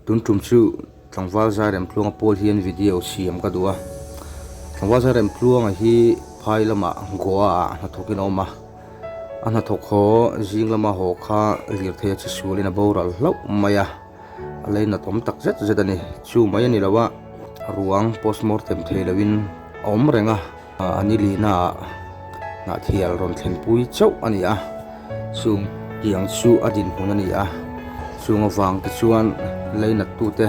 tun tum chu tlangval Zairemtluanga pol hian video siam ka duwa tlangval Zairemtluanga hi phai lama Goa na thokin oma ana thok ho jing lama ho kha lir the chi sulina boral hlau maya aleina tom tak zet zetani chu mai ani lawa ruang postmortem thelawin om renga ani lina na thial ron thlenpui chau ani a chung tiang chu adin hun ani a chung awang te chuan leina tute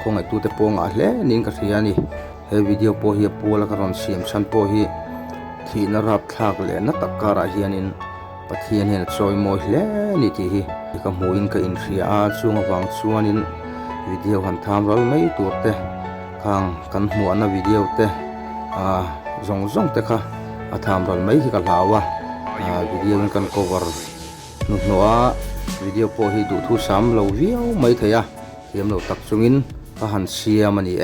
khongai tute ponga hle nin ka thia ni he video po hi pola ka ron siam san po hi thina rap thak le na takara hianin pathian hen choi moi hle ni ti hi ka muin ka in ria a chung awang chuanin video han tham ral mai turte khang kan hmu ana video te zong zong te kha a tham ral mai hi ka hlawa video kan cover nu noa video po hi du thu sam lo viau mai theya hiam lo tak chungin ka han siam ani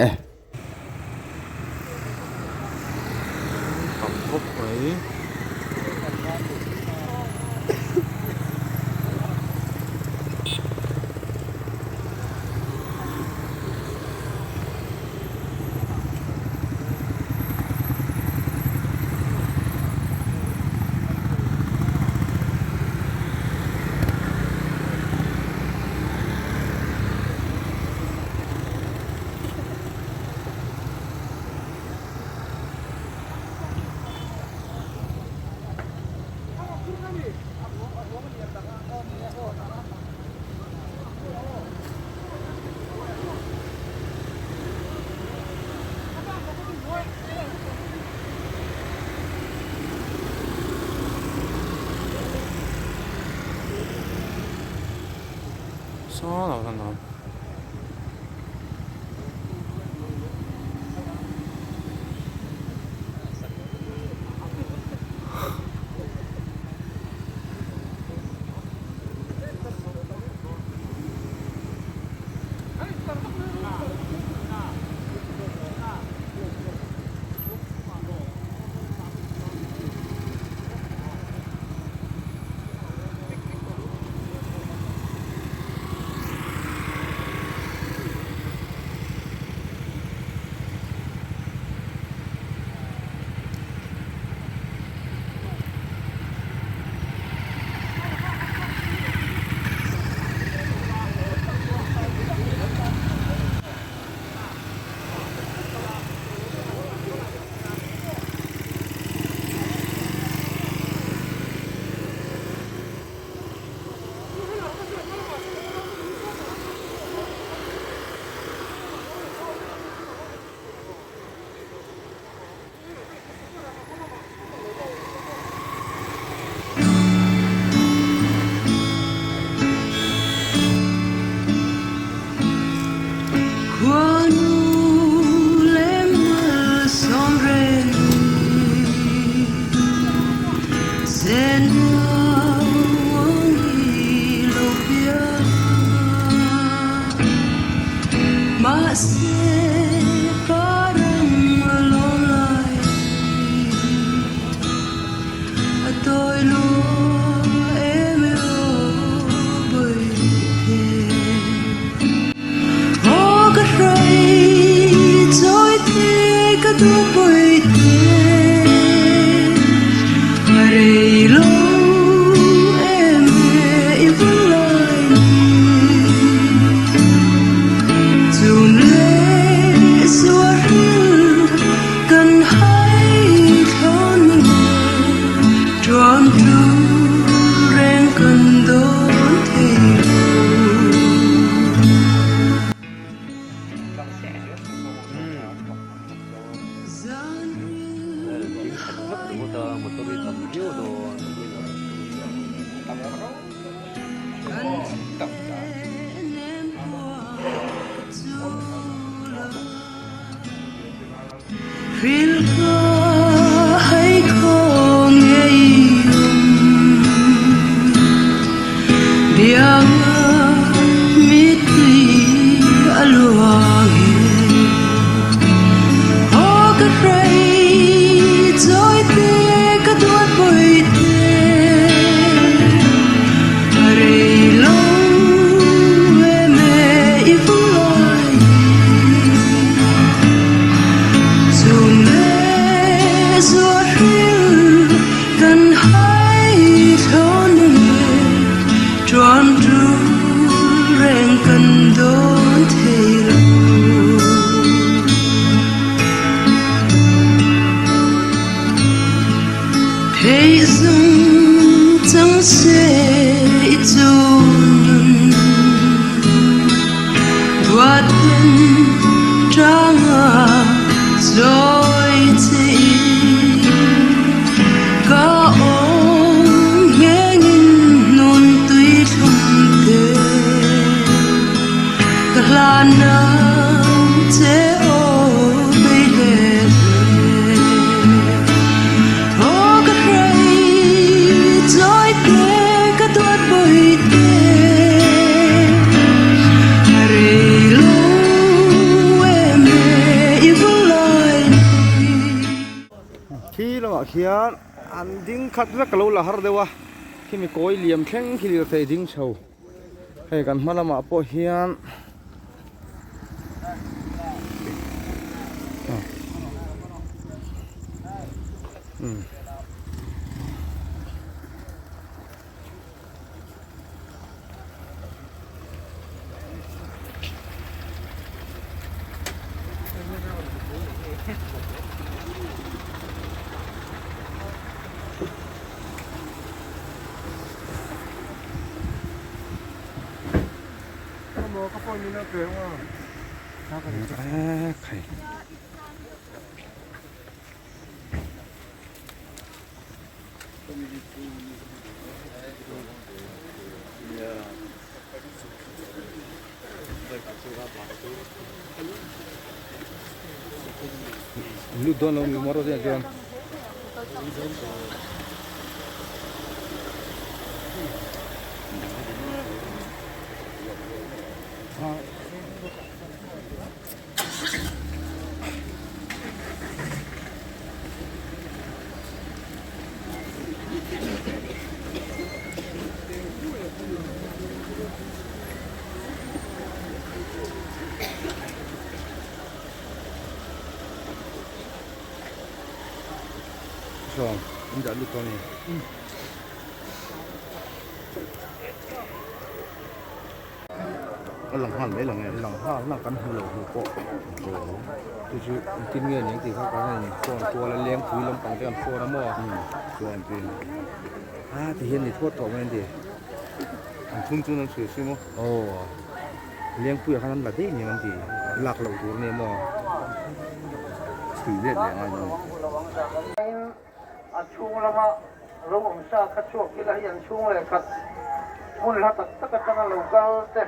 sao nào thằng nào Hãy subscribe don't halo Hãy dùng chẳng sẽ chôn Và tên trang rồi thì Cả ông nghe nghìn nôn tuy thông kê Cả là nắng thế ô bê lê Ô cả rây dõi tê cả tuột bồi tê Rây lâu em mê y vô lời khi lo khian an ding khat vek lo la har dewa khi mi koi liam thleng khi lir thei ding chho he kan hmalama po hian okay. Lu don lo mi moro de jon so inda lu to ni lòng hàn mấy lòng này lòng hoa lòng cắn hư lầu hư cọ tôi chú kinh nghiệm những gì khác cái này còn tua là liếng quý lông bằng cái con nó mò còn tiền thì hiện thì thuốc thổ men thì thun thun nó sửa xí mò liếng quý khá là thế nhiều anh thì lạc lầu thuốc này mò thử liệt để ngay rồi chung lama rong sa khat chok ki la yan chung le khat mun la tak tak ta local te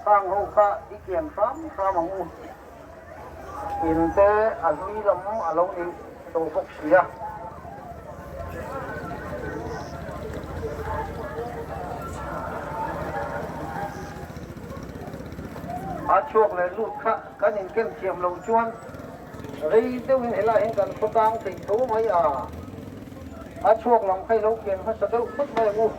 khang ho kha ikian sam sa mangu in te almi lam along ni to fok sia a chok le lut kha kan in kem chiam lo chuan rei te win hela in kan khotang thei tho mai a chuộc lòng khay lâu kiền phát đâu mất về ngu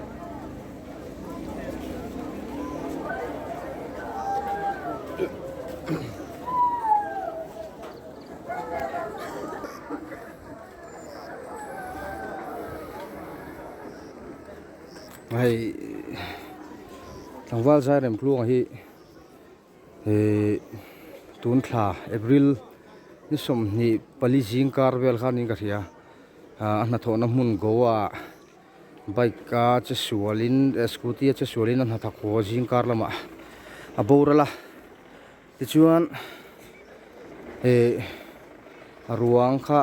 hay Tlangval Zairemtluanga hi tun thla April ni som ni pali jing karvel khanin ka thia na thona mun Goa bike ka che sualin scooty che sualin na tha kho jing kar lama a boral ti chuan ruang kha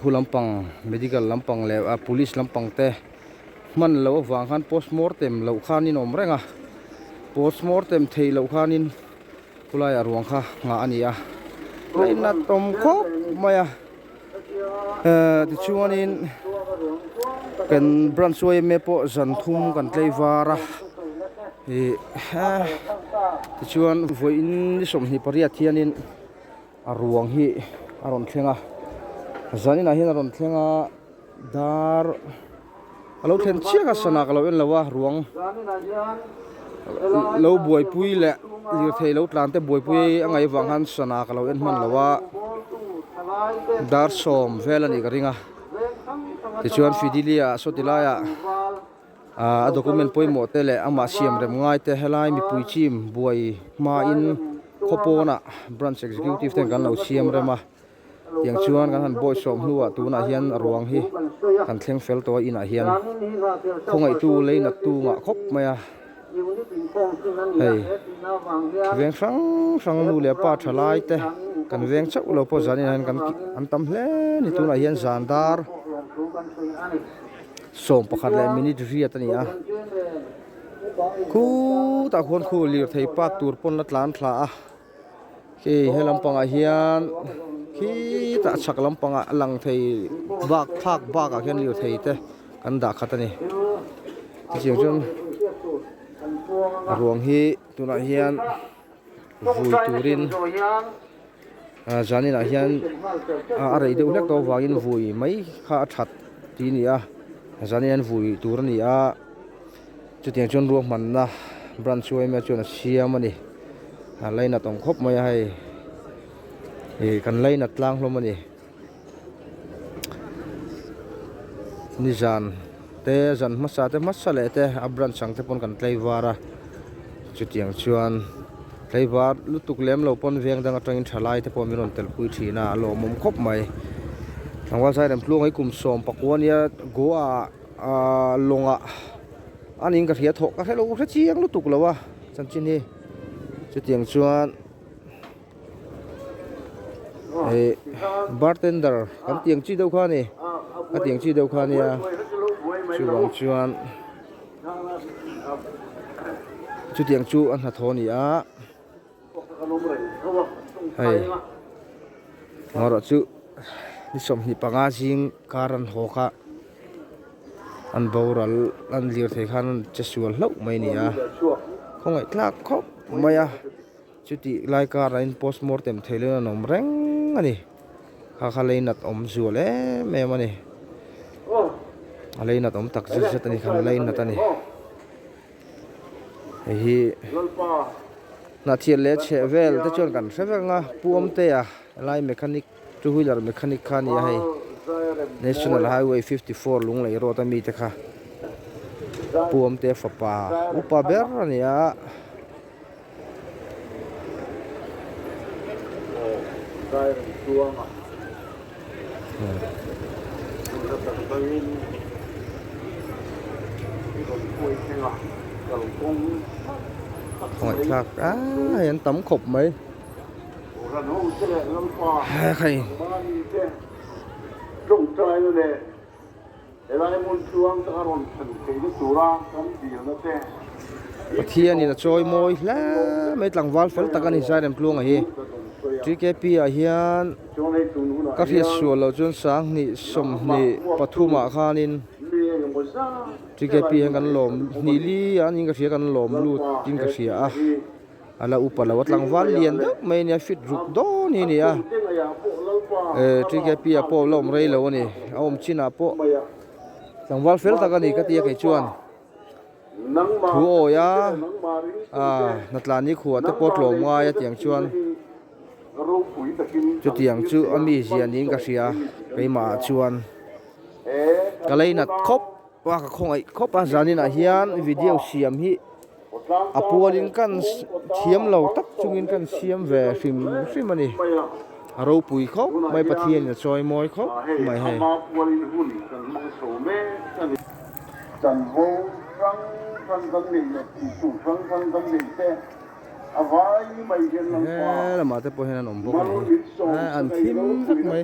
khulampang medical lampang le police lampang te man lo wang khan postmortem lo khanin om renga postmortem thei lo khanin kulai ruang kha nga ania leina tom khop maya ti chuanin kan branchoi me po zan thum kan tleivara ti chuan voin ni som hi paria thianin a ruang hi aron thlenga zanin a hin aron thlenga dar alo thlen chiaka sana ka lo en lawa ruang lo buai pui le lir thei lo tlan te buai pui angai wang han sana ka lo en man lawa dar som velani ka ringa ti chuan fidilia sotilaya a document poimo te le ama siam rem ngai te helai mi pui chim buai ma in khopona branch executive ten kan lo siam rema tiang chuan kan han boy som hnuwa tuna hian ruang hi kan thleng fel to ina hian khongai tu leina tu nga khop maya hei veng sang nu le pa thalai te kan veng chau lo po zanin han kan an tam hle ni tuna hian zandar som pakhat le minute riat ani a khu ta khon khu lir thei pak tur pon la tlan thla a ke helam panga hian khi ta chak lam panga lang thei bak thak bak a hian lir thei te kan da khat ani ti chiang chun ruang hi tuna hian vui turin zanin a hian a rei deuh hlek to wangin vui mai kha that ti ni a zanin vui tur ni a chu tiang chon ruang man na branch chuai me chon siam ani a leina tong khop mai hai e kan leina tlang hlom ani ni zan te zan masa te masale te a branch sang te pon kan tleivara chu tiang chuan tleivar lutuk lem lo pon veng dang atangin thalai te pon miron tel pui thina lo mom khop mai Tlangval Zairemtluanga ai kum som pakwania Goa a longa aning ka hria thok ka helo hre chiang lutuk lawa chan chin hi chu tiang chuan e bartender kan tiang chi deuh kha ni ka tiang chi deuh kha ni a chu wang chuan chu tiang chu an ha thoni a hei ngaro chu ni som hi panga jing karan hoka an boral an lir thei khan chesual hlo mai ni a khongai thlak khop maya chuti lai kar in postmortem theile nom reng ani kha kha leinat om zual me mani leinat om tak zat ani khan leinat ani hi na thiel le che vel te chon kan hrewenga puam te a lai mechanic two wheeler mechanic khan ya hai National Highway 54 lunglei road ami te kha puam te fapa upa ber ani a hỏi thạc á hiện tấm khục mấy khay thiên thì là trôi môi lá mấy Tlangval phấn tắc anh Zairemtluanga hi TKP à hiền các hiện sửa lâu chuyên sáng nị sum nị pathuma khanin TKP yang kan lom nili an inga sia kan lom lut inga sia ala upala Tlangval lian dak mai nia fit ruk do ni ni a TKP a po lom rei lo ni om china po Tlangval fel ta kan ni ka tia kai chuan thu o ya natlani khuwa te pot lom nga ya tiang chuan chu tiang chu ami zian inga sia kai ma chuan kalai nat khop wa ka khongai khopa zanin a hian video siam hi apualin kan thiam lo tak chungin kan siam ve hrim ani aro pui khop mai pathian na choi moi khop mai he la ma te po hian om bok an thim tak mai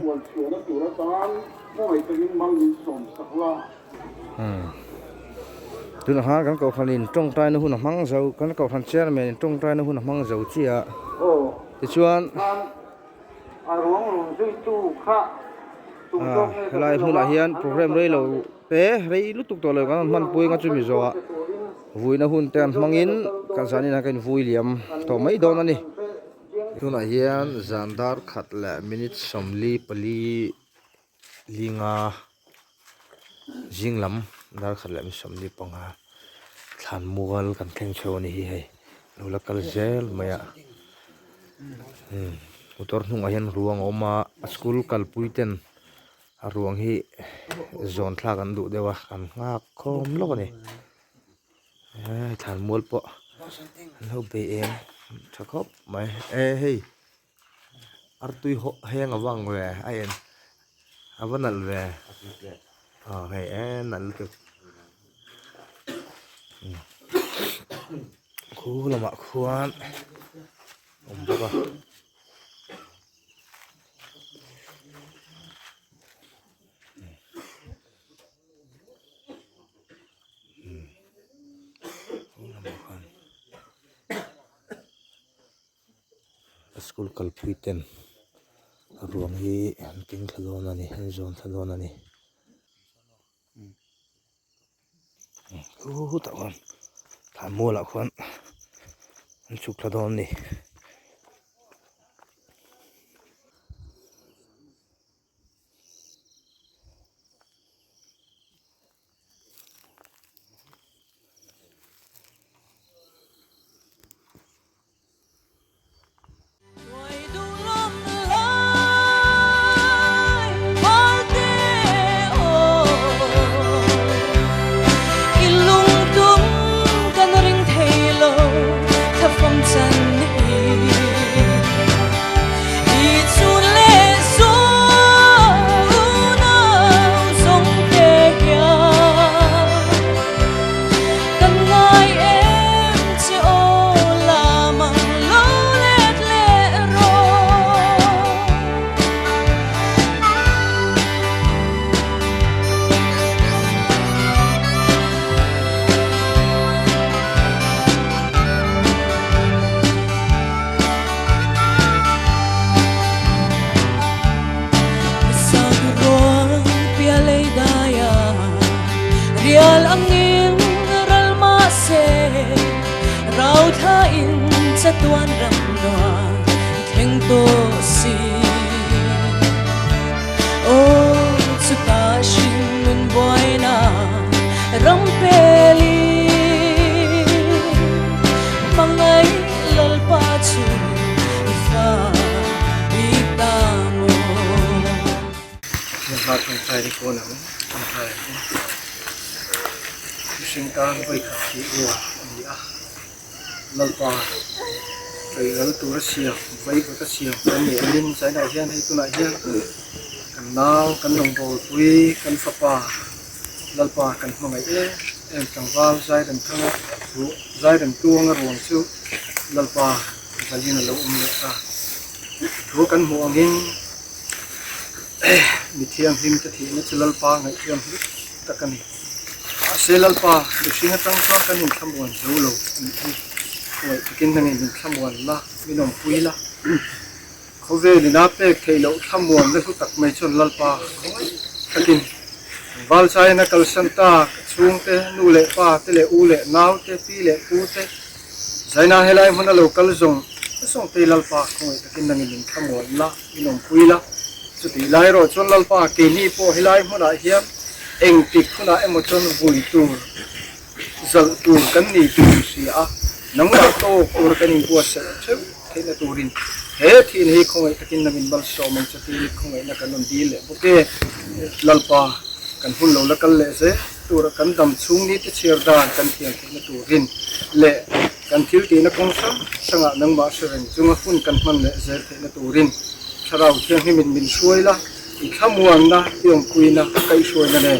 tuna ha kan ko khalin tong trai na hun mang zo kan ko khan chairman tong trai na hun mang zo chia ti chuan helai huna hian program rei lo te rei lutuk to lo kan man pui nga chu mi zo a vui na hun ten mangin kan sani na kan vui liam to mai don ani tuna hian zandar khat la minute somli pali linga jinglam dar khat la mi somli panga thlan mugal kan thleng chhoni hi hei lo lakal zel maya motor hnung a hian ruang oma school kalpui ten a ruang hi zon thla kan du dewa kan ngak khom lo ni thằng mua bộ lâu về em chắc khóc mày hey ar tui heng awang về ai em vẫn nal về hey nal cái khu là mạ khoan bốc à school kalpuiten ruang hi king thalon ani zon thalon ani ta kon than mo la khon chuk thadon ni Rial angin ralmase rau thain chatuan ramnoa theng to si o chuta shin nun boina rampeli mangai lalpa chu fa itamo Hạt trong chai đi cô nào trong chai sinh can với khắc khí ua nhỉ lần qua cái lần tu rất nhiều với rất nhiều cái nhẹ linh trái này hiên hay tu này hiên cần nào cần đồng bộ tuy cần phật pa lần qua cần mọi ngày em chẳng vào giai đầm tuông ở ruộng chú lần qua cái gì là lâu được ta chú cần mua nghìn mi thiang him ta thi na chalal pa ngai thiam hi takani selal pa lusinga tang pa kanin thamwan zolo oi kin nang in thamwan la minom puila khove ni na pe thailo thamwan le hu tak mai chon lal pa takin wal sai na kal santa chung te nu le pa te le u le naw te pi le pu te zaina helai hona local zong song te lal pa khoi takin nang in thamwan la minom puila chuti lai ro chon lalpa ke ni po hilai hmuna hiam eng tik khuna emochon vui tur zal tur kan ni tu sia namra to tur kan ni po se cheu thena turin he thin hi khoi takin namin bal so mang chati khoi na kanon dile boke lalpa kan hun lo la kal le se tur kan dam chung ni te cher dan kan thian thena turin le kan thil ti na kong sanga nang ma sereng chunga hun kan man le zer thena turin sarau thiang hi min suai la i khamuan na tiong kuina kai suai na ne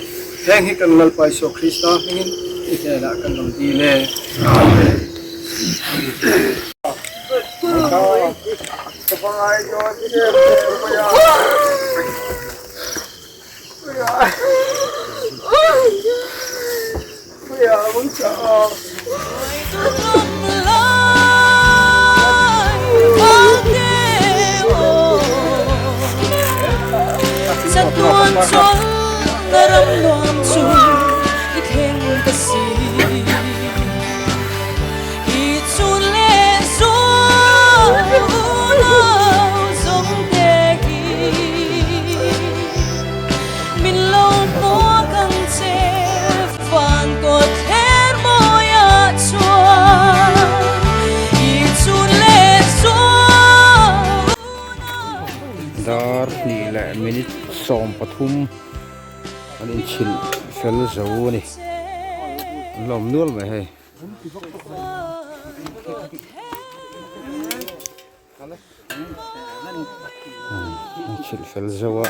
heng hi kan lal pai so krista hingin i te la kan lam di le kapangai jo ni de ya mun cha sa tuan chol naram luam chu i theng ka si i chun le so lo zong te hi min lo no kang che fan ko ther moya chua i chun le so dar ni la minute som pathum an in chil fel zo ni lom nual mai he chil fel zawa